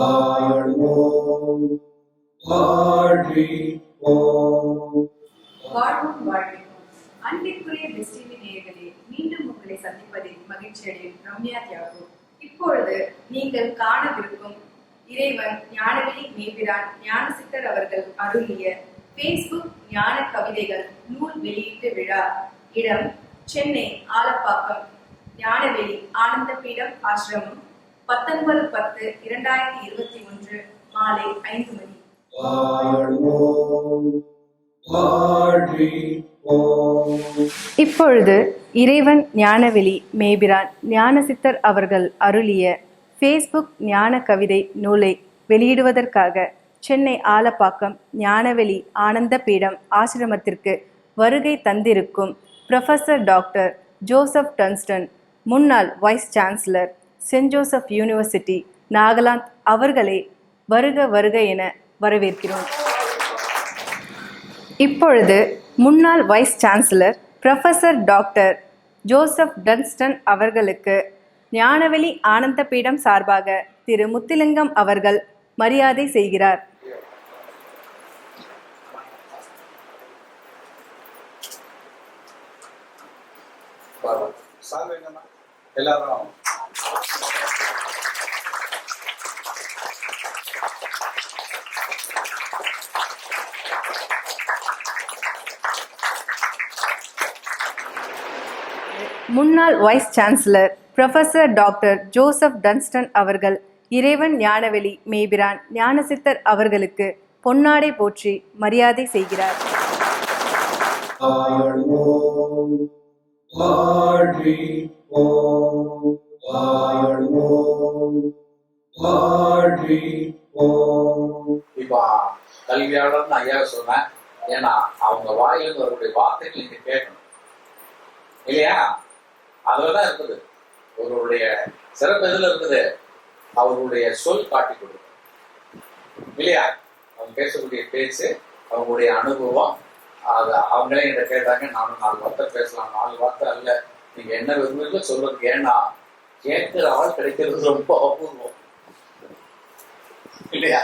வாழ்வோம் வாழ்வோம். வாழ்வும் வாழ்வோம். அன்பிற்குரிய பெஸ்ட் டிவி நேயர்களே, மீண்டும் உங்களை சந்திப்பதில் மகிழ்ச்சி அடையும் ரம்யா தியாகு. இப்பொழுது நீங்கள் காணவிருக்கும் இறைவன் ஞானவெளி மேபிரான் ஞானசித்தர் அவர்கள் அருளிய பேஸ்புக் ஞான கவிதைகள் நூல் வெளியீட்டு விழா. இடம் சென்னை ஆலப்பாக்கம் ஞானவெளி ஆனந்த பீடம் ஆசிரமம் 19/10/2021 மாலை 5 மணி. இப்பொழுது இறைவன் ஞானவெளி மேபிரான் ஞானசித்தர் அவர்கள் அருளிய ஃபேஸ்புக் ஞான கவிதை நூலை வெளியிடுவதற்காக சென்னை ஆலப்பாக்கம் ஞானவெளி ஆனந்த பீடம் ஆசிரமத்திற்கு வருகை தந்திருக்கும் ப்ரொஃபஸர் டாக்டர் ஜோசப் டன்ஸ்டன், முன்னாள் vice chancellor saint Joseph university Nagaland அவர்களை வருக வருக என வரவேற்கிறோம். இப்பொழுது முன்னாள் vice chancellor professor doctor Joseph Dunstan அவர்களுக்கு ஞானவெளி ஆனந்த பீடம் சார்பாக திரு முத்துலிங்கம் அவர்கள் மரியாதை செய்கிறார். எல்லாரும் முன்னாள் vice chancellor professor doctor Joseph Dunstan அவர்கள் இறைவன் ஞானவெளி மேபிரான் ஞானசித்தர் அவர்களுக்கு பொன்னாடை போற்றி மரியாதை செய்கிறார். இப்ப கல்வியாளர் ஐயா சொன்னேன். ஏன்னா அவங்க வாயிலிருந்து அவருடைய வார்த்தைகள் நீங்க கேட்கணும் இல்லையா? அதுலதான் இருக்குது அவருடைய சிறப்பு. எதுல இருக்குது? அவருடைய சொல் காட்டி கொடுக்கும் இல்லையா? அவங்க பேசக்கூடிய பேச்சு, அவங்களுடைய அனுபவம். அது அவங்களே என்கிட்ட கேட்டாங்க. நானும் 4 வார்த்தை பேசலாம். 4 வார்த்தை அல்ல, நீங்க என்ன விரும்புறீங்களோ சொல்றதுக்கு. ஏன்னா கேட்கிற ஆள் கிடைக்கிறது ரொம்ப அபூர்வம் இல்லையா?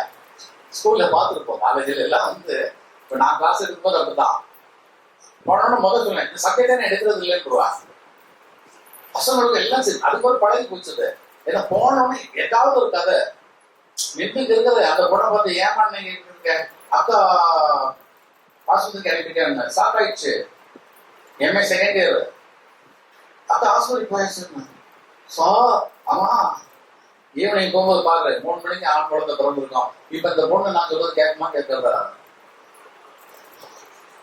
ஸ்கூல்ல பார்த்துருப்போம், காலேஜில் எல்லாம் வந்து இப்போ நான் கிளாஸ் எடுக்கும்போது அப்படிதான் போனோன்னு முதல் சொல்லுவேன், இந்த சப்ஜெக்டே எடுக்கிறது இல்லைன்னுருவாங்க. பசங்களுக்கு எல்லாம் சரி, அதுக்கு ஒரு பழகி போச்சுது. ஏன்னா போனோன்னு ஏதாவது ஒரு கதை நின்றுக்கு இருக்கிறது. அந்த பொண்ணை பார்த்து ஏமாந்தீங்க அக்கா ஆஸ்பத்திரிக்கு அனுப்பிட்டேன், சாக்காயிடுச்சு, எம்ஏ செகண்ட் இயர் அக்கா ஆஸ்பத்திரிக்கு போயாச்சு சார். ஆமா, ஈவினிங் போகும்போது பாரு 3 மணிக்கு ஆண் குழந்தை பிறந்திருக்கோம். இப்ப இந்த பொண்ணு நான் சொல்றது கேட்குமா கேட்கறதா?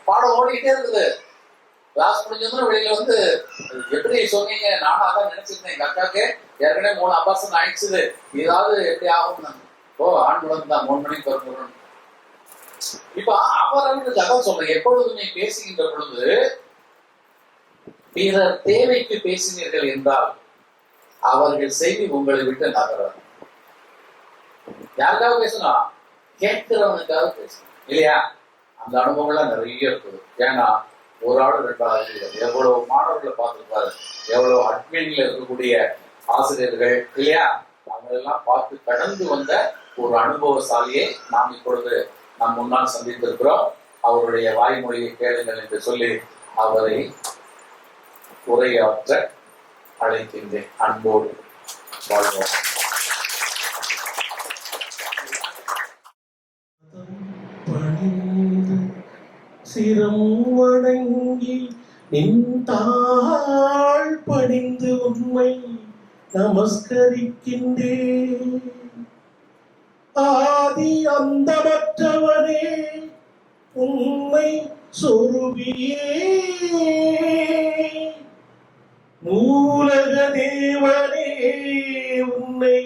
பாடம் ஓடிக்கிட்டே இருக்குது. கிளாஸ் முடிஞ்சதுன்னு வெளியில வந்து எப்படி சொன்னீங்க? நானும் அதான் நினைச்சிருந்தேன். எங்க அக்காவுக்கு ஏற்கனவே 3 அபாசம் ஆயிடுச்சுது, ஏதாவது எப்படி ஆகும்? ஓ, ஆண் குழந்தை தான் 3 மணிக்கு பிறந்துடும். இப்ப அவர்களுக்கு அதான் சொல்றேன், எப்பொழுதுமே பேசுகின்ற பொழுது பிறர் தேவைக்கு பேசினீர்கள் என்றால் அவர்கள் செய்தி உங்களை விட்டு நகராது. யாருக்காக பேசணும்? கேட்கிறவனுக்காக பேசணும் இல்லையா? அந்த அனுபவம்லாம் நிறைய இருக்குது. ஏன்னா ஒரு ஆள் 2 ஆசிரியர், எவ்வளவு மாணவர்களை பார்த்துருப்பாரு, எவ்வளவு அட்மின்ல இருக்கக்கூடிய ஆசிரியர்கள் இல்லையா? அவங்களெல்லாம் பார்த்து கடந்து வந்த ஒரு அனுபவசாலியை நாம் இப்பொழுது நம் முன்னால் சந்தித்திருக்கிறோம். அவருடைய வாய்மொழியை கேளுங்கள் என்று சொல்லி அவரை உரையாற்ற அழைக்கின்றேன். அன்போடு வாழ்வோம். சிரம் வணங்கி நின்றாள் பணிந்து உண்மை நமஸ்கரிக்கின்றேன். ஆதி அந்தமற்றவனே உண்மை சொருபியே, மூலக தேவனே உன்னை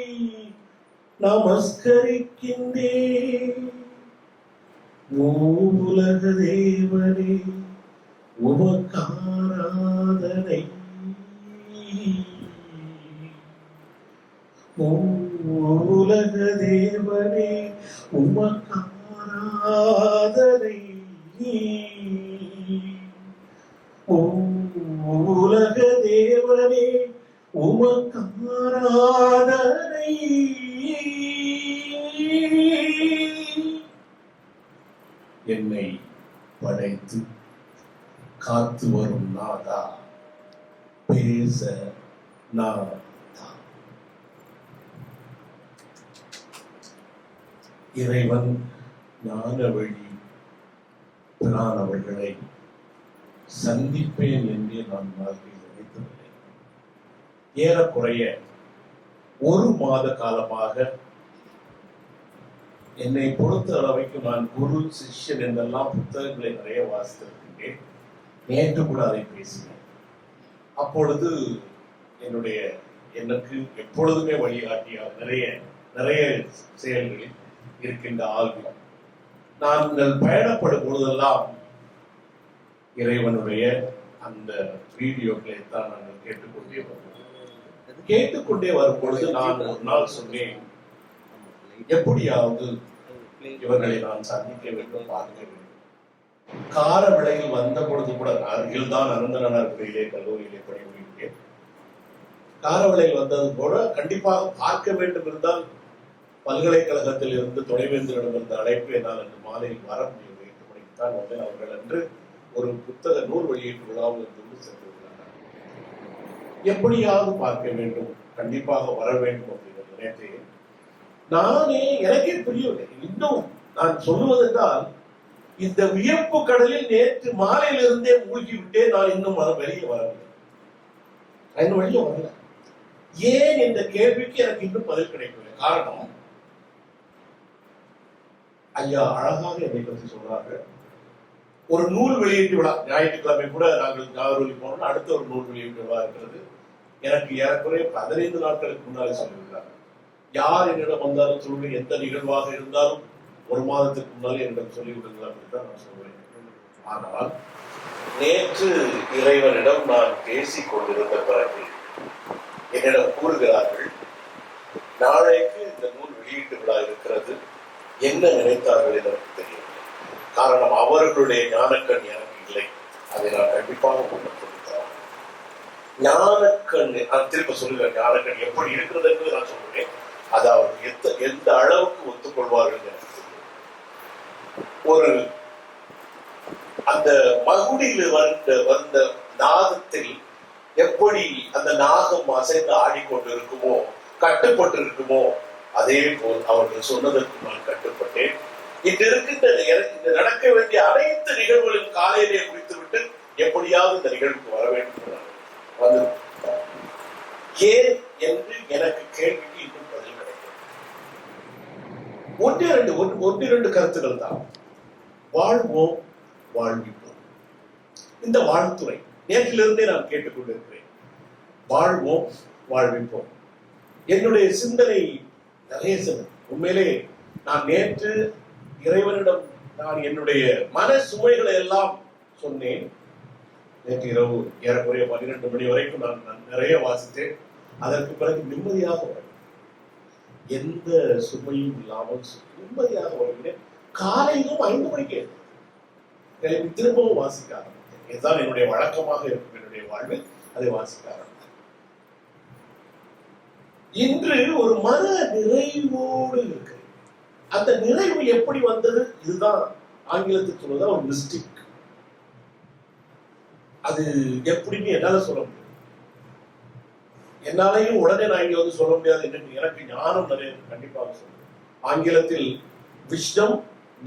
நமஸ்கரிக்கின்றேன். மூலக தேவனே உமக்காராதனை, மூலக தேவனே உமக்காராதனை, மூலக தேவனே உமக்காராதனை. என்னை படைத்து காத்து வரும் நாதா, பேச நான் தான். இறைவன் ஞான வழி பிரானவர்களை சந்திப்பேன் என்று நான் வாழ்வில் நினைத்ததில்லை. ஏறக்குறைய ஒரு மாத காலமாக என்னை பொறுத்த அளவுக்கு நான் குரு சிஷ்யன் என்றெல்லாம் புத்தகங்களை நிறைய வாசித்திருக்கின்றேன். நேற்று கூட அதை பேசினேன். அப்பொழுது என்னுடைய எனக்கு எப்பொழுதுமே வழிகாட்டியாக நிறைய நிறைய செயல்களில் இருக்கின்ற ஆழ்வியம் நாங்கள் பயணப்படும் பொழுதெல்லாம் இறைவனுடைய அந்த வீடியோக்களை தான் நாங்கள் கேட்டுக்கொண்டே வரும் பொழுது நான் ஒரு நாள் சொன்னேன், எப்படியாவது இவர்களை நான் சந்திக்க வேண்டும், பார்க்க வேண்டும். கார விலையில் வந்த பொழுது கூட அருகில் தான் அனந்தனார் கோயிலே கல்லூரியிலே பணிபுரிகிறேன். கார விலையில் வந்தது போல கண்டிப்பாக பார்க்க வேண்டும் இருந்தால் பல்கலைக்கழகத்தில் இருந்து துணைவேந்தரிடம் இருந்த அழைப்பு என்னால் அன்று மாலையில் வர முடியவில்லை. 8 மணிக்கு தான் வந்தேன். அவர்கள் அன்று ஒரு புத்தக நூல் வெளியீட்டு விழாவில் இருந்து சென்றிருக்கிறார்கள். எப்படியாவது பார்க்க வேண்டும், கண்டிப்பாக வர வேண்டும் அப்படின்னு நினைத்தேன். நானே எனக்கே புரியவில்லை. இன்னும் நான் சொல்லுவதென்றால், இந்த வியப்பு கடலில் நேற்று மாலையிலிருந்தே மூழ்கி விட்டே நான் இன்னும் வெளியே வரவில்லை. இன்னும் வெளியே வரல. ஏன் என்ற கேள்விக்கு எனக்கு இன்னும் பதில் கிடைக்கவில்லை. காரணம், ஐயா அழகாக என்னை பற்றி சொல்றாங்க. ஒரு நூல் வெளியீட்டு விழா ஞாயிற்றுக்கிழமை கூட நாங்கள் நாகர்கோவில் போனோம். அடுத்த ஒரு நூல் வெளியீட்டு விழா இருக்கிறது. எனக்கு ஏறக்குறைய 15 நாட்களுக்கு முன்னாலே சொல்லியிருக்கிறார். யார் என்னிடம் வந்தாலும் சொல்லுங்க, எந்த நிகழ்வாக இருந்தாலும் ஒரு மாதத்துக்கு முன்னாலே என்னிடம் சொல்லிவிடுங்கள் அப்படின்னு தான் நான் சொல்வேன். ஆனால் நேற்று இறைவனிடம் நான் பேசிக் கொண்டிருந்த பிறகு என்னிடம் கூறுகிறார்கள், நாளைக்கு இந்த நூல் வெளியீட்டு விழா இருக்கிறது. என்ன நினைத்தார்கள் எனக்கு தெரியவில்லை. காரணம், அவர்களுடைய ஞானக்கண் எனக்கு இல்லை. அதை நான் கண்டிப்பாக கொடுத்தேன். ஞானக்கண், நான் திரும்ப சொல்லுகிறேன், ஞானக்கண் எப்படி இருக்கிறது என்று நான் சொல்லுவேன். அதாவது எந்த அளவுக்கு ஒத்துக்கொள்வார்கள் எனக்கு ஒரு அந்த மகுடியில் வந்த நாதத்தில் எப்படி அந்த நாகம் அசைந்து ஆடிக்கொண்டு இருக்குமோ, கட்டுப்பட்டு இருக்குமோ, அதே போல் அவர்கள் சொன்னதற்கு நான் கட்டுப்பட்டேன். இன்று இருக்கின்ற நடக்க வேண்டிய அனைத்து நிகழ்வுகளையும் காலையிலே முடித்துவிட்டு எப்படியாவது இந்த நிகழ்வுக்கு வர வேண்டும் வந்து ஏன் என்று எனக்கு கேள்விக்கு இன்னும் பதில் கிடைக்கும். ஒன்று இரண்டு கருத்துக்கள் தான். வாழ்வோம், வாழ்விப்போம். இந்த வாழ்த்துறை நேற்றிலிருந்தே நான் கேட்டுக்கொண்டிருக்கிறேன். வாழ்வோம், வாழ்விப்போம். என்னுடைய சிந்தனை நிறைய சிந்தனை. உண்மையிலே நான் நேற்று இறைவனிடம் நான் என்னுடைய மன சுமைகளை எல்லாம் சொன்னேன். நேற்று இரவு ஏறக்குறைய 12 மணி வரைக்கும் நான் நிறைய வாசித்தேன். அதற்கு பிறகு நிம்மதியாக வருகிறேன். எந்த சுமையும் இல்லாமல் நிம்மதியாக வருகிறேன். காலையிலும் 5 மணிக்கு எழுப்பி திரும்பவும் வாசிக்க ஆரம்பித்தேன். இதுதான் என்னுடைய வழக்கமாக இருக்கும். என்னுடைய வாழ்வில் அதை வாசிக்க ஆரம்பித்தேன். இன்று ஒரு மன நிறைவோடு இருக்கிறேன். அந்த நிறைவு எப்படி வந்தது? இதுதான் ஆங்கிலத்தில் சொல்வதா ஒரு மிஸ்டிக். அது எப்படின்னு என்னால சொல்ல முடியும். என்னாலையும் உடனே நான் இங்க வந்து சொல்ல முடியாது. எனக்கு ஞானம் நிறைய கண்டிப்பாக சொல்லுவேன். ஆங்கிலத்தில் விஸ்டம்,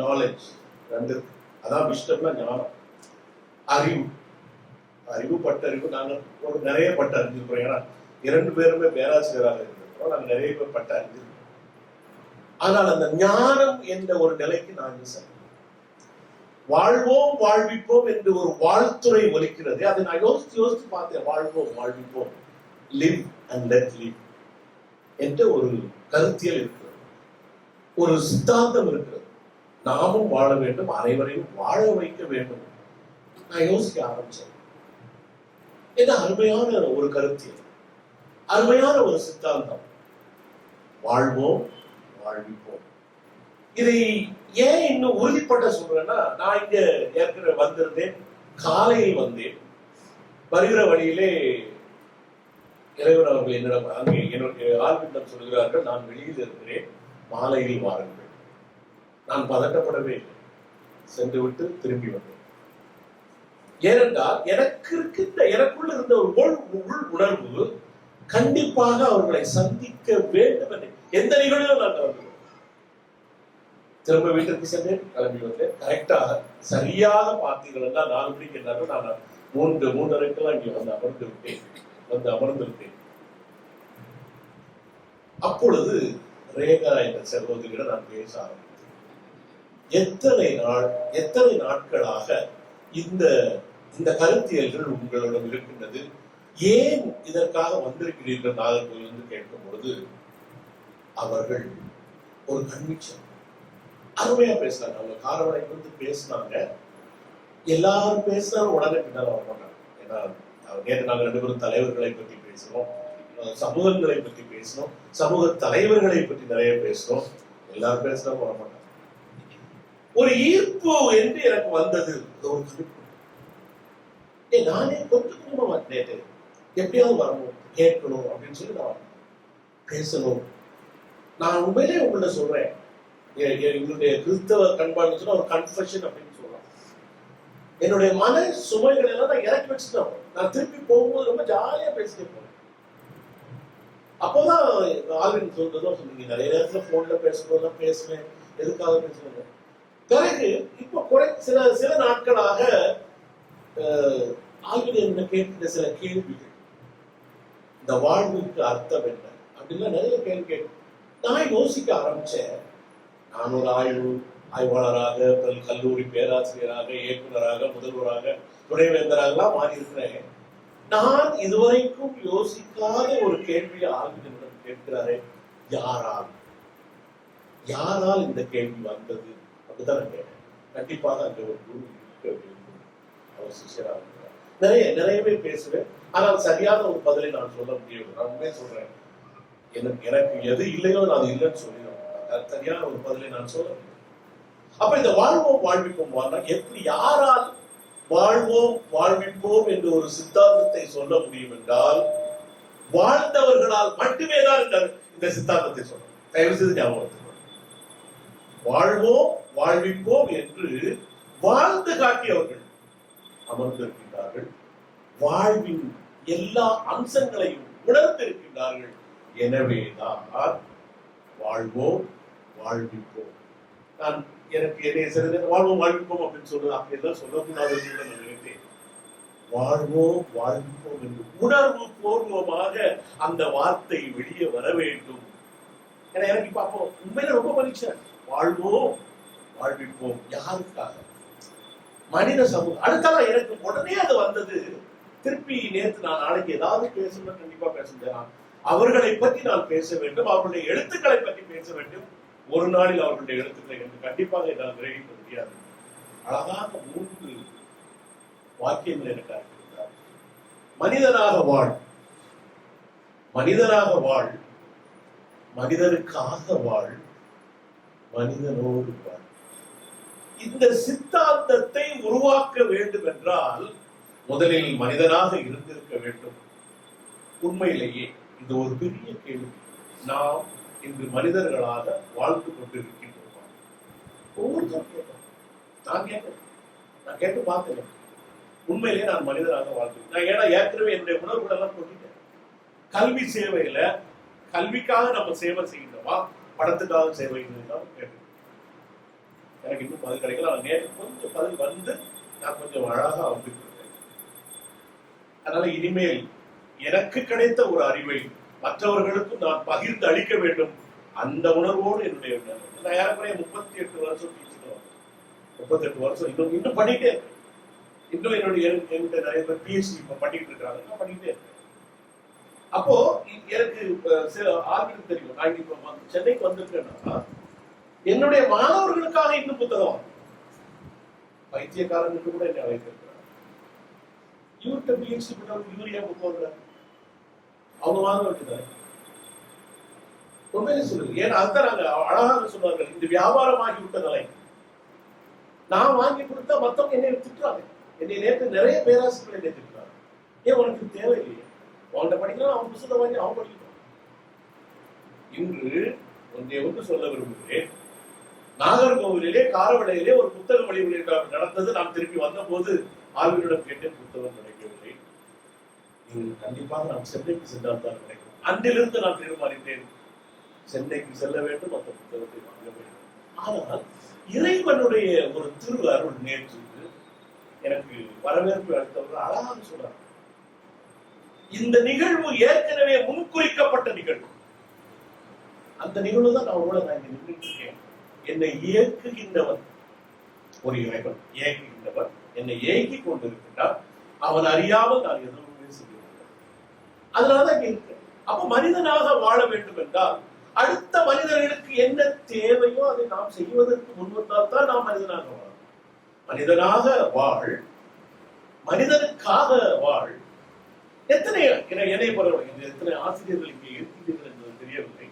நாலேஜ் ரெண்டு. அதான் விஸ்டம்னா ஞானம், அறிவு. அறிவு பட்டறிவு. நாங்கள் நிறைய பட்ட அறிஞ்சிருக்கிறோம். ஏன்னா 2 பேருமே பேராசிரியராக இருந்திருக்கிறோம். நாங்கள் நிறைய பேர் பட்ட அறிஞ்சிருக்கிறோம். ஆனால் அந்த ஞானம் என்ற ஒரு நிலைக்கு நாங்கள் செல்வோம். வாழ்வோம், வாழ்விப்போம் என்று ஒரு வாழ்த்துறை ஒலிக்கிறது. அதை நான் யோசித்து பார்த்தேன். வாழ்வோம், வாழ்விப்போம், லிவ் அண்ட் லெட் லிவ் என்ற ஒரு கருத்தியல் இருக்கிறது, ஒரு சித்தாந்தம் இருக்கிறது. நாமும் வாழ வேண்டும், அனைவரையும் வாழ வைக்க வேண்டும். நான் யோசிக்க ஆரம்பிச்சேன். என்ன அருமையான ஒரு கருத்தியல், அருமையான ஒரு சித்தாந்தம். வாழ்வோம், வாழ்விப்போம். இதை ஏன் இன்னும் உறுதிப்பட்ட சொல்றேன்னா, நான் இங்க ஏற்கனவே வந்திருந்தேன். காலையில் வந்தேன். வருகிற வழியிலே இறைவன் அவர்கள் என்னிடம் அங்கே என்னுடைய ஆழ்விடம் சொல்கிறார்கள், நான் வெளியில் இருக்கிறேன், மாலையில் வாருங்கள். நான் பதட்டப்படவே இல்லை. சென்று விட்டு திரும்பி வந்தேன். ஏனென்றால் எனக்குள்ள இருந்த ஒரு உள் உணர்வு கண்டிப்பாக அவர்களை சந்திக்க வேண்டும் என்று எந்த நிகழ்விலும் நான் கலந்து திரும்ப வீட்டிற்கு சென்றேன், கிளம்பி வந்தேன். கரெக்டாக சரியாக பார்த்தீங்கன்னா 4 மணிக்கு எல்லாரும் நான் 3:30 இங்கே வந்து அமர்ந்திருக்கேன். அப்பொழுது ரேகா என்ற சகோதரியிடம் நான் பேச ஆரம்பித்தேன். எத்தனை நாட்களாக இந்த கருத்தியல்கள் உங்களிடம் இருக்கின்றது, ஏன் இதற்காக வந்திருக்கிறீர்கள் நாகர்கோவில் என்று கேட்கும் பொழுது அவர்கள் ஒரு கன்விக்ஷன் அருமையா பேசினாங்க. அவங்க காரவடைக்கு வந்து பேசினாங்க. எல்லாரும் பேசினாலும் உடனே பின்னால் வர மாட்டாங்க. ஏன்னா நேற்று நாங்கள் 2 பேரும் தலைவர்களை பற்றி பேசினோம், சமூகங்களை பற்றி பேசினோம், சமூக தலைவர்களை பற்றி நிறைய பேசினோம். எல்லாரும் பேசினாலும் வர மாட்டாங்க. ஒரு ஈர்ப்பு என்று எனக்கு வந்தது. ஒரு குறிப்பு நானே கொஞ்சமா நேற்று எப்படியாவது வரணும், கேட்கணும் அப்படின்னு சொல்லி நான் பேசணும். நான் உண்மையிலே உங்கள்ட்ட சொல்றேன், எங்களுடைய கிறிஸ்தவ கண்பாடு சொன்னா ஒரு கன்ஃபெஷன் அப்படின்னு சொல்லலாம். என்னுடைய மன சுமைகள் எல்லாம் நான் இறக்கி வச்சுட்டேன். நான் திருப்பி போகும்போது ரொம்ப ஜாலியா பேசிட்டு போனேன். அப்போதான் ஆல்வின் சொல்றதும் சொன்னீங்க, நிறைய நேரத்துல போன்ல பேசும்போதுதான் பேசுவேன், எதுக்காக பேசுவேன். பிறகு இப்போ சில நாட்களாக ஆல்வின் என்ன கேட்கிற சில கேள்விகள், இந்த வாழ்வுக்கு அர்த்தம் என்ன அப்படின்னா நிறைய கேள்வி கேட்டு நான் யோசிக்க ஆரம்பிச்சேன். நான் ஒரு ஆய்வாளராக, கல்லூரி பேராசிரியராக, இயக்குநராக, முதல்வராக, துணைவேந்தராகலாம் மாறி இருக்கிறேன். நான் இதுவரைக்கும் யோசிக்காத ஒரு கேள்வியை ஆளுநரிடம் கேட்கிறாரே, யாரால் இந்த கேள்வி வந்தது அப்படிதான் நான் கேட்டேன். கண்டிப்பாக அங்க ஒரு குரு இருக்க வேண்டும், அவர் சிஷியராக இருக்கிறார். நிறையவே பேசுவேன், ஆனால் சரியான ஒரு பதிலை நான் சொல்ல முடியும். நான் உண்மையை சொல்றேன், எனக்கு எது இல்லையோ நான் இல்லைன்னு சொல்லிடுவேன். சரியான ஒரு பதிலை நான் சொல்ல முடியும். அப்ப இந்த வாழ்வோம் வாழ்விப்போம் எப்படி, யாரால் வாழ்வோம் வாழ்விப்போம் என்று ஒரு சித்தாந்தத்தை சொல்ல முடியும் என்றால் வாழ்ந்தவர்களால் மட்டுமே தான் இந்த சித்தாந்தத்தை சொல்லணும். தயவு செய்து ஞாபகம், வாழ்வோம் வாழ்விப்போம் என்று வாழ்ந்து காட்டியவர்கள் அமர்ந்திருக்கின்றார்கள், வாழ்வின் எல்லா அம்சங்களையும் உணர்ந்திருக்கின்றார்கள். எனவேதான் வாழ்வோம் வாழ்விப்போம். நான் எனக்கு என்னைய சில வாழ்வோம் வாழ்விப்போம் அப்படின்னு சொல்றது அப்படியெல்லாம் சொல்லக்கூடாது நான் நினைத்தேன். வாழ்வோம் வாழ்விப்போம் என்று உணர்வு பூர்வமாக அந்த வார்த்தை வெளியே வர வேண்டும். ஏன்னா எனக்கு இப்ப அப்போ உண்மையில ரொம்ப பரீட்சை. வாழ்வோம் வாழ்விப்போம் யாருக்காக? மனித சமூகம். அடுத்தால எனக்கு உடனே அது வந்தது. திருப்பி நேற்று நான் நாளைக்கு ஏதாவது பேசணும், கண்டிப்பா பேசுகிறேன். அவர்களை பற்றி நான் பேச வேண்டும், அவர்களுடைய எழுத்துக்களை பற்றி பேச வேண்டும். ஒரு நாளில் அவர்களுடைய எழுத்துக்களை என்று கண்டிப்பாக என்னால் கிரகிக்க முடியாது. அழகாக 3 வாக்கியங்கள் எனக்கு அறிவித்தார். மனிதனாக வாழ், மனிதனாக வாழ், மனிதனுக்காக வாழ், மனிதனோடு வாழ். இந்த சித்தாந்தத்தை உருவாக்க வேண்டும் என்றால் முதலில் மனிதனாக இருந்திருக்க வேண்டும். உண்மையிலேயே இது ஒரு பெரிய கேள்வி. நாம் இன்று மனிதர்களாக வாழ்ந்து கொண்டிருக்கின்றோம். ஒவ்வொருத்தரும் கேட்டோம், நான் கேட்டு பார்த்தேன். உண்மையிலேயே நான் மனிதராக வாழ்ந்தேன். நான் ஏன்னா ஏற்கனவே என்னுடைய உணர்வுகள் எல்லாம் கொண்டுட்டேன். கல்வி சேவையில கல்விக்காக நம்ம சேவை செய்யணுமா, படத்துக்காக சேவை செய்யணும் கேட்டு எனக்கு இன்னும் பதில் கிடைக்கல. நேற்று கொஞ்சம் பதில் வந்து நான் கொஞ்சம் அழகா வந்துட்டு இருக்கேன். அதனால இனிமேல் எனக்கு கிடைத்த ஒரு அறிவை மற்றவர்களுக்கும் நான் பகிர்ந்து அளிக்க வேண்டும். அந்த உணர்வோடு என்னுடைய நான் யாருக்குறைய 38 வருஷம் டீச்சிங், 38 வருஷம் இன்னும் பண்ணிட்டே இருக்கேன். இன்னும் என்னுடைய நிறைய பேர் பிஎச்டி இப்ப பண்ணிட்டு இருக்காங்க, நான் பண்ணிட்டே இருக்கேன். அப்போ எனக்கு சில ஆர்வம் தெரியும். நான் இப்ப சென்னைக்கு வந்திருக்கேன்னா என்னுடைய மாணவர்களுக்காக இன்னும் புத்தகம் பைத்தியக்காரன் கூட என்னை அழைத்திருக்கிறார். இவர்கிட்ட பிஎச்டி பண்ண யூரியா புத்தகம் அவங்க வாங்க வைக்கிறாங்க. உண்மையிலே சொல்லுங்க. ஏன்னா அதுதான் நாங்க அழகாக சொன்னார்கள், இந்த வியாபாரமாகி விட்ட நிலை. நான் வாங்கி கொடுத்தா மத்தவங்க என்னை திட்டுறாங்க. என்னை நேற்று நிறைய பேராசிரியர்கள் என்னை திட்டுறாங்க. ஏன் உனக்கு தேவையில்லையே, அவன்கிட்ட படிக்கலாம், அவன் புத்தகத்தை வாங்கி அவன் படிக்கணும். இன்று ஒன்றை சொல்ல விரும்புகிறேன். நாகர்கோவிலே காரவளையிலே ஒரு புத்தக வெளியீடு நடந்தது. நான் திருப்பி வந்த போது ஆளுநரிடம் கேட்டேன், புத்தகம் கிடைக்கவில்லை. கண்டிப்பாக நாம் சென்னைக்கு சென்றால் தான் கிடைக்கும். அன்றிலிருந்து நான் தீர்மானித்தேன், சென்னைக்கு செல்ல வேண்டும், அந்த புத்தகத்தை வாங்க வேண்டும். ஆனால் இறைவனுடைய ஒரு திரு அருள் நேற்று எனக்கு வரவேற்பு அளித்தவர்கள் அழகாக சொன்னார். இந்த நிகழ்வு ஏற்கனவே முன்குறிக்கப்பட்ட நிகழ்வு. அந்த நிகழ்வு தான் நான் இங்க நின்றுட்டு இருக்கேன். என்னை இயக்குகின்றவன் ஒரு இறைவன், இயக்குகின்றவன் என்னை இயக்கி கொண்டிருக்கின்றான். அவன் அறியாமல் நான் எதுவுமே செய்யவில்லை. அதனாலதான் இங்க இருக்கேன். அப்ப மனிதனாக வாழ வேண்டும் என்றால் அடுத்த மனிதர்களுக்கு என்ன தேவையோ அதை நாம் செய்வதற்கு முன்வந்தால் தான் நாம் மனிதனாக வாழ. மனிதனாக வாழ், மனிதனுக்காக வாழ். எத்தனை என்னை பரவாயில்லை, எத்தனை ஆசிரியர்கள் இங்கே இருக்கிறீர்கள் என்பது தெரியவில்லை.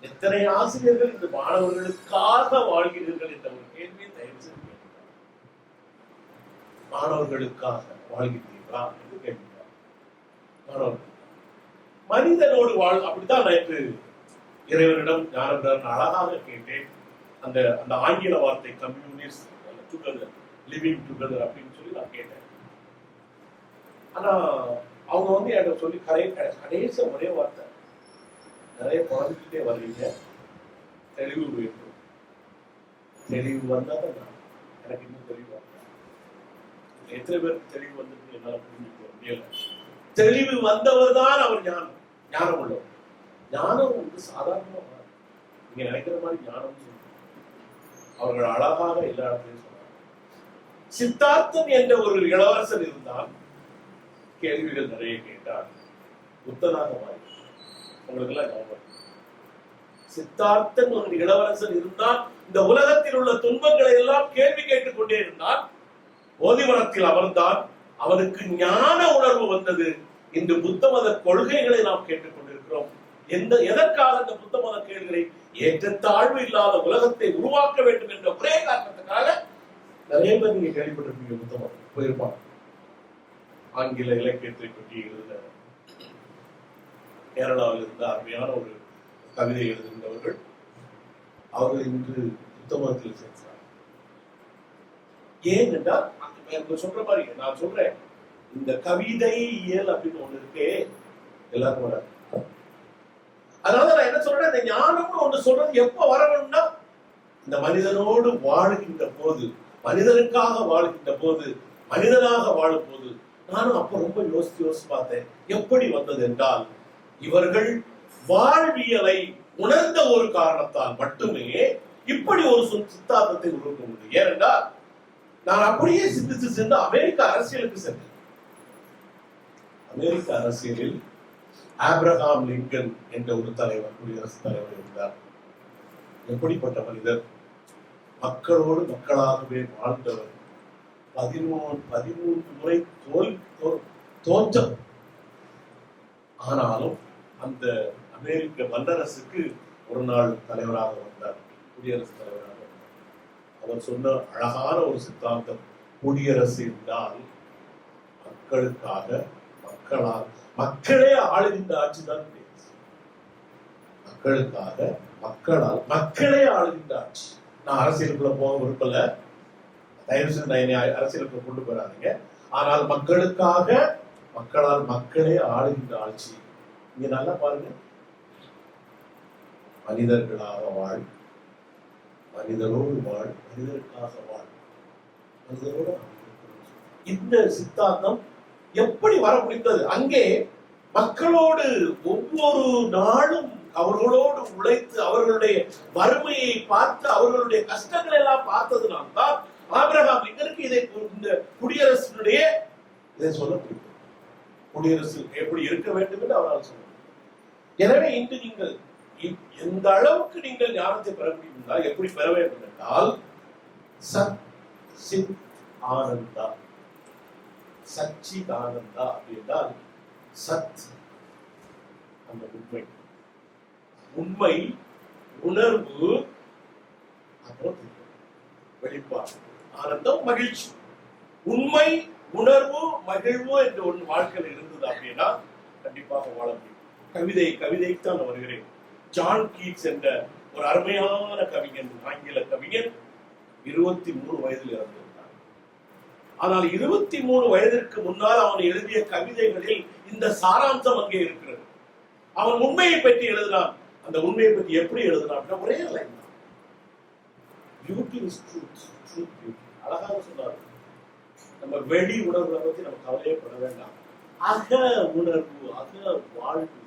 எத்தனை ஆசிரியர்கள் இந்த மாணவர்களுக்காக வாழ்கிறீர்கள் என்ற ஒரு கேள்வியை தயவு செய்து கேட்கிறார். மாணவர்களுக்காக வாழ்கிறீர்களா என்று கேட்கிறார். மாணவர்கள் மனிதனோடு வாழ். அப்படித்தான் நேற்று இறைவனிடம் ஞானபிரன் அழகாக கேட்டேன். அந்த அந்த ஆங்கில வார்த்தை கம்யூனிஸ்ட் டுகெதர், லிவிங் டுகெதர் அப்படின்னு சொல்லி நான் கேட்டேன். ஆனா அவங்க என்கிட்ட சொல்லி கடைசி ஒரே வார்த்தை, நிறைய குழந்தைகிட்டே வர்றீங்க, தெளிவு வேண்டும். தெளிவு வந்தாதான் நான் எனக்கு இன்னும் தெளிவு வரல. எத்தனை பேருக்கு தெளிவு வந்துட்டு என்னால புரிஞ்சுக்க முடியல. தெளிவு வந்தவர் தான் அவர் ஞானம், ஞானம் உள்ளவர். ஞானம் சாதாரணமா நீங்க நினைக்கிற மாதிரி ஞானம் சொல்லுங்க. அவர்கள் அழகாக எல்லா இடத்துலையும் சொன்னாங்க. சித்தார்த்தன் என்ற ஒரு இளவரசன் இருந்தால் கேள்விகள் நிறைய கேட்டார், புத்தனாக மாறி. உங்களுக்கு எல்லாம் ஞாபகம், சித்தார்த்தன் ஒரு இளவரசன் இருந்தால் இந்த உலகத்தில் உள்ள துன்பங்களை எல்லாம் கேள்வி கேட்டுக் கொண்டே இருந்தால், போதிமரத்தில் அமர்ந்தான், அவனுக்கு ஞான உணர்வு வந்தது. இன்று புத்த மத கொள்கைகளை நாம் கேட்டுக் கொண்டிருக்கிறோம். எதற்காக இந்த புத்த மத கேள்விகளை ஏற்றத்தாழ்வு இல்லாத உலகத்தை உருவாக்க வேண்டும் என்ற ஒரே காரணத்துக்காக நிறைய பேர் நீங்க கேள்விப்பட்டிருப்பீங்க. புத்த மதம் போயிருப்பாங்க. ஆங்கில இலக்கியத்தை பற்றி எழுத கேரளாவில் இருந்த அருமையான ஒரு கவிதை எழுதுகின்றவர்கள் அவர்கள் இன்று புத்த மதத்தில் சேர்க்கிறார். ஏன் என்றால் சொல்ற மாதிரி நான் சொல்றேன், இந்த கவிதை இயல் அப்படின்னு ஒண்ணு இருக்கே எல்லாருக்கும் வராது. அதனால நான் என்ன சொல்றேன், இந்த ஞானம்னு ஒண்ணு சொல்றது எப்ப வரணும்னா இந்த மனிதனோடு வாழுகின்ற போது, மனிதனுக்காக வாழ்கின்ற போது, மனிதனாக வாழும் போது. நானும் அப்ப ரொம்ப யோசிச்சு பார்த்தேன், எப்படி வந்தது என்றால் இவர்கள் வாழ்வியலை உணர்ந்த ஒரு காரணத்தால் மட்டுமே இப்படி ஒரு சித்தாந்தத்தை உருவாக்க முடியும். ஏனென்றால் நான் அப்படியே சிந்தித்து சென்று அமெரிக்க அரசியலுக்கு சென்றேன். அமெரிக்க அரசியலில் ஆப்ரஹாம் லிங்கன் என்ற ஒரு தலைவர், குடியரசுத் தலைவர் இருந்தார். எப்படிப்பட்ட மனிதர், மக்களோடு மக்களாகவே வாழ்ந்தவர். 13 முறை தோற்றம். ஆனாலும் அந்த அமெரிக்க வல்லரசுக்கு ஒரு நாள் தலைவராக வந்தார், குடியரசுத் தலைவராக வந்தார். அவர் சொன்ன அழகான ஒரு சித்தாந்தம், குடியரசு என்றால் மக்களுக்காக, மக்களால், மக்களே ஆளுகின்ற ஆட்சி தான் குடியரசு. மக்களுக்காக, மக்களால், மக்களே ஆளுகின்ற ஆட்சி. நான் அரசியலுக்குள்ள போக விருப்பல, தயவு செய்து என்னை அரசியலுக்கு கொண்டு போறாதீங்க. ஆனால் மக்களுக்காக, மக்களால், மக்களே ஆளுகின்ற ஆட்சி. இங்க நல்லா பாருங்க, மனிதர்களாக வாழ், மனிதரோடு வாழ், மனிதருக்காக வாழ், மனிதரோடு. இந்த சித்தாந்தம் எப்படி வர முடிந்தது? அங்கே மக்களோடு ஒவ்வொரு நாளும் அவர்களோடு உழைத்து அவர்களுடைய வறுமையை பார்த்து அவர்களுடைய கஷ்டங்களை எல்லாம் பார்த்ததுனால்தான் ஆபிரகாம் லிங்கனுக்கு இதை, இந்த குடியரசுடைய இதை சொல்ல முடியும். குடியரசு எப்படி இருக்க வேண்டும் என்று அவரால் சொல்ல. எனவே இன்று நீங்கள் எந்த அளவுக்கு நீங்கள் ஞானத்தை பெற முடியும் என்றால், எப்படி பெற வேண்டும் என்றால், சத் சித் ஆனந்தா, சச்சித் ஆனந்தா அப்படின்றால் சத் அந்த உண்மை, உண்மை, உணர்வு, அப்புறம் வெளிப்பாடு, ஆனந்தம், மகிழ்ச்சி. உண்மை, உணர்வு, மகிழ்வு என்று ஒன்று வாழ்க்கையில் இருந்தது அப்படின்னா கண்டிப்பாக வாழ முடியும். கவிதைக்கு தான் நான் வருகிறேன். ஜான் கீட்ஸ் என்ற ஒரு அருமையான கவிஞன், ஆங்கில கவிஞன் 23 வயதில் இறந்திருந்தான். ஆனால் 23 வயதிற்கு முன்னால் அவன் எழுதிய கவிதைகளில் இந்த சாராம்சம் அங்கே இருக்கிறது. அவன் உண்மையை பற்றி எழுதினான். அந்த உண்மையை பற்றி எப்படி எழுதினான்? ஒரே லைன் தான். Beauty is truth, truth beauty. அழகாக சொன்னார். நம்ம வெளி உணர்வை பற்றி நம்ம கவலையே பட வேண்டாம். அக உணர்வு, அக வாழ்வு,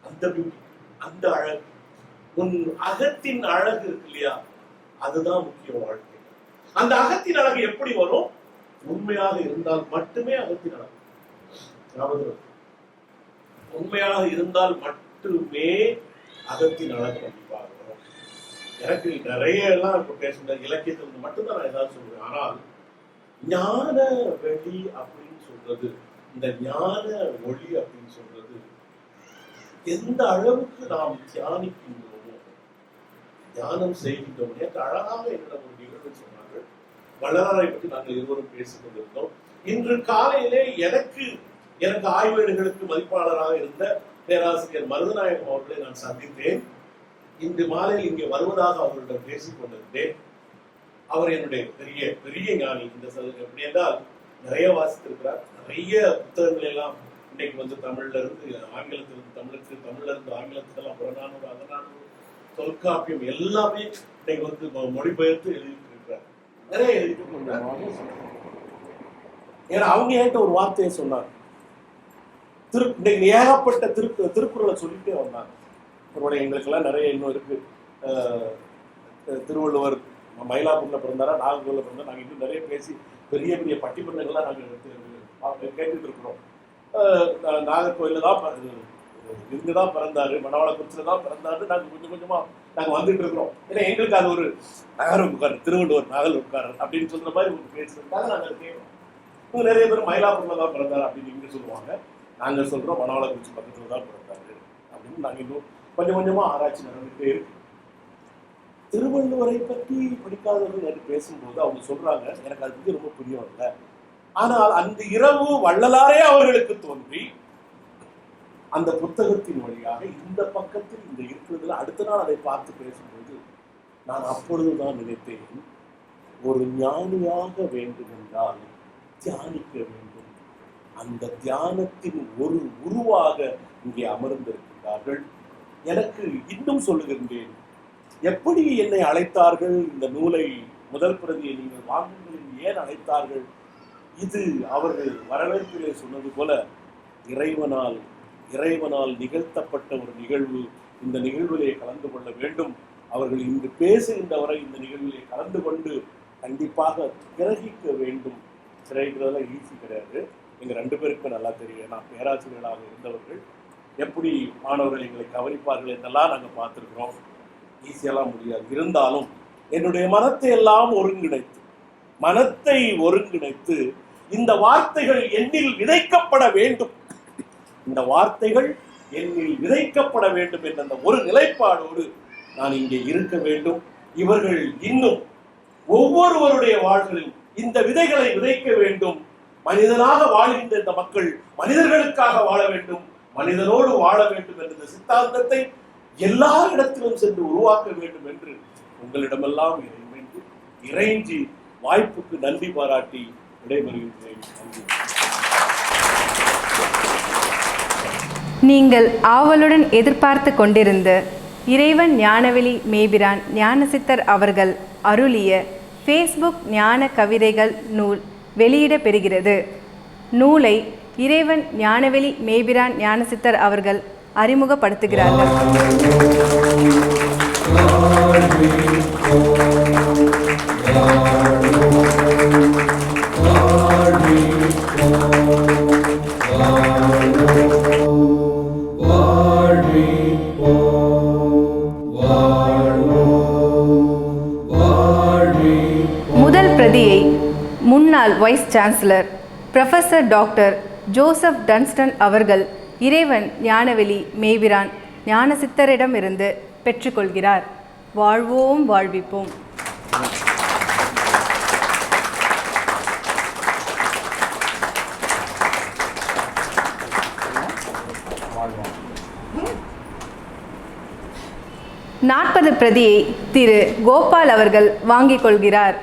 அந்த பியூட்டி, அந்த அழகு, உன் அகத்தின் அழகு இருக்கு இல்லையா, அதுதான் முக்கிய வாழ்க்கை. அந்த அகத்தின் அழகு எப்படி வரும்? உண்மையாக இருந்தால் மட்டுமே அகத்தின் அழகு. உண்மையாக இருந்தால் மட்டுமே அகத்தின் அழகு கண்டிப்பாக வரும். எனக்கு நிறைய எல்லாம் இப்ப பேசுகிற இலக்கியத்திலிருந்து மட்டும்தான் நான் ஏதாவது சொல்றேன். ஆனால் ஞான வெளி அப்படின்னு சொல்றது, இந்த ஞான ஒளி அப்படின்னு சொல்றது, எந்த அளவுக்கு நாம் தியானிக்கின்றோமோ, தியானம் செய்கின்றோம். நேற்று அழகாக என்னிடம் ஒரு நிகழ்வு சொன்னார்கள். வள்ளலாரை பற்றி நாங்கள் இருவரும் பேசிக் கொண்டிருந்தோம். இன்று காலையிலே எனக்கு ஆய்வேடுகளுக்கு மதிப்பாளராக இருந்த பேராசிரியர் மருதநாயகம் அவர்களை நான் சந்தித்தேன். இன்று மாலையில் இங்கே வருவதாக அவர்களிடம் பேசிக் கொண்டிருந்தேன். அவர் என்னுடைய பெரிய பெரிய ஞானி. இந்த எப்படி என்றால் நிறைய வாசித்திருக்கிறார். நிறைய புத்தகங்கள் எல்லாம் இன்னைக்கு வந்து தமிழ்ல இருந்து ஆங்கிலத்திலிருந்து தமிழுக்கு, தமிழ்ல இருந்து ஆங்கிலத்துக்கெல்லாம் புறநானூறு, அகநானூறு, தொல்காப்பியம் எல்லாமே இன்னைக்கு வந்து மொழிபெயர்த்து எழுதிட்டு இருக்கிறார். நிறைய எழுதிட்டு இருக்கிறார். ஏன்னா அவங்க என்கிட்ட ஒரு வார்த்தையை சொன்னார். இன்னைக்கு ஏகப்பட்ட திருக்குறளை சொல்லிட்டே வந்தாங்க. ஒருவேளை எங்களுக்கெல்லாம் நிறைய இன்னும் இருக்கு. திருவள்ளுவர் மயிலாப்பூர்ல பிறந்தாரா, நாகர்கோவில்ல பிறந்தா, நாங்கள் இன்னும் நிறைய பேசி பெரிய பெரிய பட்டிமன்றங்கள்லாம் நாங்கள் கேட்டுட்டு இருக்கிறோம். நாகர்கோவில்ல தான் இங்குதான் பிறந்தாரு, மணவாளக்குறிச்சியில தான் பிறந்தாரு. நாங்கள் கொஞ்சம் கொஞ்சமா நாங்கள் வந்துட்டு இருக்கிறோம். ஏன்னா எங்களுக்கு அது ஒரு நகரம் உட்காரு, திருவள்ளுவர் நகல் உட்காரு அப்படின்னு சொல்ற மாதிரி ஒரு பேசுறதுக்காக நாங்கள் கேட்கிறோம். இவங்க நிறைய பேர் மயிலாப்பூர்ல தான் பிறந்தாரு அப்படின்னு இங்க சொல்லுவாங்க. நாங்கள் சொல்றோம் மணவாளக்குறிச்சி பக்கத்துல தான் பிறந்தாரு அப்படின்னு. நாங்கள் இன்னும் கொஞ்சம் கொஞ்சமா ஆராய்ச்சி நடந்துகிட்டே இருக்கு. திருவள்ளுவரை பற்றி படிக்காதவர்கள் என்று பேசும்போது அவங்க சொல்றாங்க, எனக்கு அது பற்றி ரொம்ப புரியும் இல்லை. ஆனால் அந்த இரவு வள்ளலாரே அவர்களுக்கு தோன்றி அந்த புத்தகத்தின் வழியாக இந்த பக்கத்தில் இந்த இருக்கிறதுல அடுத்த நாள் அதை பார்த்து பேசும்போது நான் அப்பொழுதுதான் நினைத்தேன், ஒரு ஞானியாக வேண்டும் என்றால் தியானிக்க வேண்டும். அந்த தியானத்தின் ஒரு உருவாக இங்கே அமர்ந்திருக்கிறார்கள். எனக்கு இன்னும் சொல்லுகின்றேன், எப்படி என்னை அழைத்தார்கள்? இந்த நூலை முதல் பிரதியை நீங்கள் வாங்குங்கள், ஏன் அழைத்தார்கள்? இது அவர்கள் வரவேற்பிலே சொன்னது போல இறைவனால் நிகழ்த்தப்பட்ட ஒரு நிகழ்வு. இந்த நிகழ்விலே கலந்து கொள்ள வேண்டும். அவர்கள் இங்கு பேசுகின்ற வரை இந்த நிகழ்விலே கலந்து கொண்டு கண்டிப்பாக கிரகிக்க வேண்டும். கிரகிக்கிறதெல்லாம் ஈஸி கிடையாது. எங்கள் 2 பேருக்கும் நல்லா தெரியும். நான் பேராசிரியர்களாக இருந்தவர்கள் எப்படி மாணவர்கள் எங்களை கவனிப்பார்கள் என்றெல்லாம் நாங்கள் பார்த்துருக்கிறோம். ஈஸியெல்லாம் முடியாது. இருந்தாலும் என்னுடைய மனத்தை ஒருங்கிணைத்து இந்த வார்த்தைகள் என்னில் விதைக்கப்பட வேண்டும், இந்த வார்த்தைகள் என்னில் விதைக்கப்பட வேண்டும் என்ற அந்த ஒரு நிலைப்பாடோடு நான் இங்கே இருக்க வேண்டும். இவர்கள் இன்னும் ஒவ்வொருவருடைய வாழ்களில் இந்த விதைகளை விதைக்க வேண்டும். மனிதனாக வாழ்கின்ற இந்த மக்கள் மனிதர்களுக்காக வாழ வேண்டும், மனிதனோடு வாழ வேண்டும் என்ற சித்தாந்தத்தை எல்லா இடத்திலும் சென்று உருவாக்க வேண்டும் என்று உங்களிடமெல்லாம் இறைஞ்சி வாய்ப்புக்கு நன்றி பாராட்டி விடைபெறுகின்றேன். நீங்கள் ஆவலுடன் எதிர்பார்த்து கொண்டிருந்த இறைவன் ஞானவெளி மேபிரான் ஞானசித்தர் அவர்கள் அருளிய ஃபேஸ்புக் ஞான கவிதைகள் நூல் வெளியிட பெறுகிறது. நூலை இறைவன் ஞானவெளி மேபிரான் ஞானசித்தர் அவர்கள் அறிமுகப்படுத்துகிறார்கள். முதல் பிரதியை முன்னாள் vice chancellor professor doctor Joseph Dunstan அவர்கள் இறைவன் ஞானவெளி மேபிரான் ஞானசித்தரிடமிருந்து பெற்றுக்கொள்கிறார். வாழ்வோம் வாழ்விப்போம். 40 பிரதியை திரு கோபால் அவர்கள் வாங்கிக் கொள்கிறார்.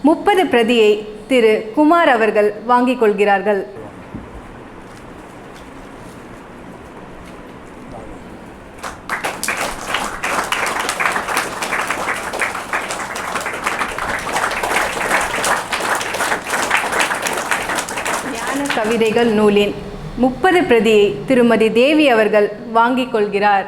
முப்பது பிரதியை திரு குமார் அவர்கள் வாங்கிக் கொள்கிறார்கள். ஞான கவிதைகள் நூலின் 30 பிரதியை திருமதி தேவி அவர்கள் வாங்கிக் கொள்கிறார்.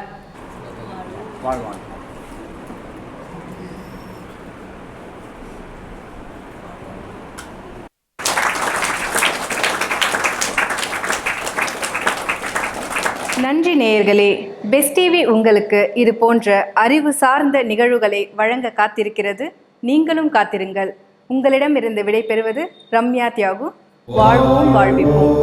நன்றி நேயர்களே. பெஸ்ட் டிவி உங்களுக்கு இது போன்ற அறிவு சார்ந்த நிகழ்வுகளை வழங்க காத்திருக்கிறது. நீங்களும் காத்திருங்கள். உங்களிடம் இருந்து விடை பெறுவது ரம்யா தியாகு. வாழ்வோம் வாழ்விப்போம்.